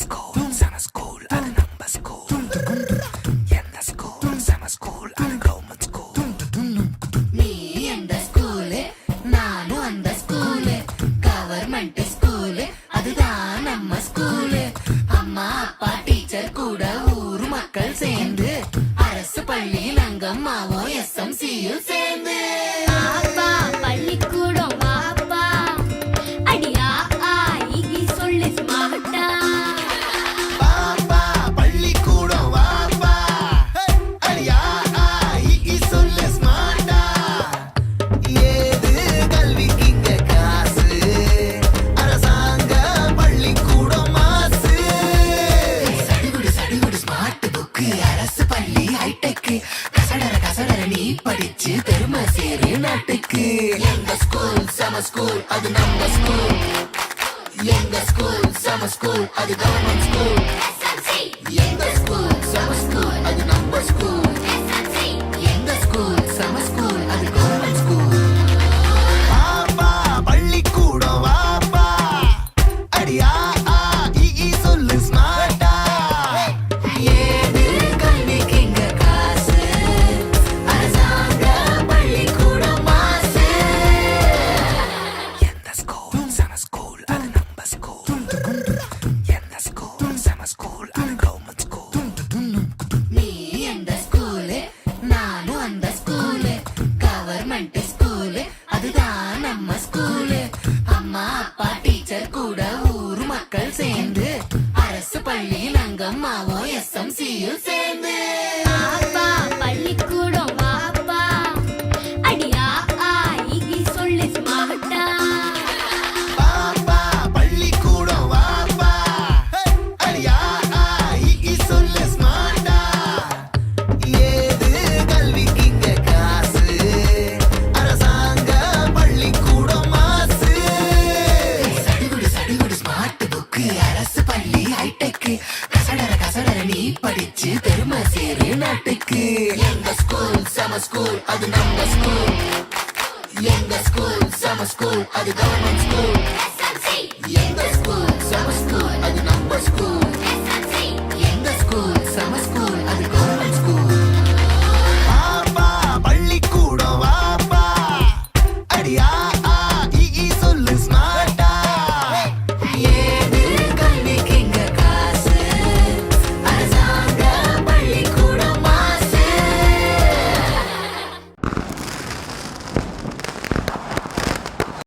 School சம school அது நம்ம ஸ்கூல். எந்த ஸ்கூல் சம ஸ்கூல் அது கவர்மெண்ட் ஸ்கூல். நீ எந்த ஸ்கூலு நானும் அந்த ஸ்கூலு. கவர்மெண்ட் ஸ்கூலு அதுதான் நம்ம ஸ்கூலு. அம்மா அப்பா டீச்சர் கூட ஊர் மக்கள் சேர்ந்து அரசு பள்ளியில் அங்கம்மாவும் SMCயும் சேர்ந்து அப்பா பள்ளிக்கூடம் வாப்பா அடியா ஆகி சொல்லு ஸ்மார்ட்டா. பாப்பா பள்ளிக்கூடம் வாப்பா அடியா ஆகி சொல்லு ஸ்மார்ட்டா. ஏது கல்விக்கு இங்க காசு அரசாங்க பள்ளிக்கூடம் மாசு. சடுகுடு சடுகுடு ஸ்மார்ட் புக்கு அரசு பள்ளி ஹைடெக். கசடர நீ படிச்சு பெருமை சேரு நாட்டுக்கு. எங்க ஸ்கூல் சம ஸ்கூல் அது நம்ம ஸ்கூல். எங்க ஸ்கூல் சம ஸ்கூல் அது கவர்மெண்ட் ஸ்கூல். எங்க ஸ்கூல் சம ஸ்கூல் அது நம்ம ஸ்கூல். எங்க ஸ்கூல் சம ஸ்கூல் அது கவர்மெண்ட் ஸ்கூல். பாப்பா பள்ளிக்கூடம் வாப்பா அடியா ஆகி சொல்லு ஸ்மார்ட்டா. ஏது கல்விக்கு இங்க காசு அரசாங்க பள்ளிக்கூடம் மாசு. எந்த ஸ்கூல் சம ஸ்கூல் அது நம்ம ஸ்கூல். எந்த ஸ்கூல் சம ஸ்கூல் அது கவர்மெண்ட் ஸ்கூல். நீ எந்த ஸ்கூலு நானும் அந்த ஸ்கூலு. கவர்மெண்ட் ஸ்கூலு அதுதான் நம்ம ஸ்கூலு. அம்மா அப்பா டீச்சர் கூட ஊர் மக்கள் சேர்ந்து அரசு பள்ளியில் அங்கம்மாவும் SMCயும் சேர்ந்து அப்பா பள்ளிக்கூடம் வாப்பா அடியா ஆகி சொல்லு ஸ்மார்ட்டா. பாப்பா பள்ளிக்கூடம் வாப்பா அடியா ஆகி சொல்லு ஸ்மார்ட்டா. ஏது கல்விக்கு இங்க காசு அரசாங்க பள்ளிக்கூடம் மாசு. சடுகுடு ஸ்மார்ட் புக்கு அரசு பள்ளி ஹைடெக். கசடர நீ படிச்சு பெருமை சேரு நாட்டுக்கு. எங்க ஸ்கூல் சம ஸ்கூல் அது நம்ம ஸ்கூல். எங்க ஸ்கூல் சம ஸ்கூல் அது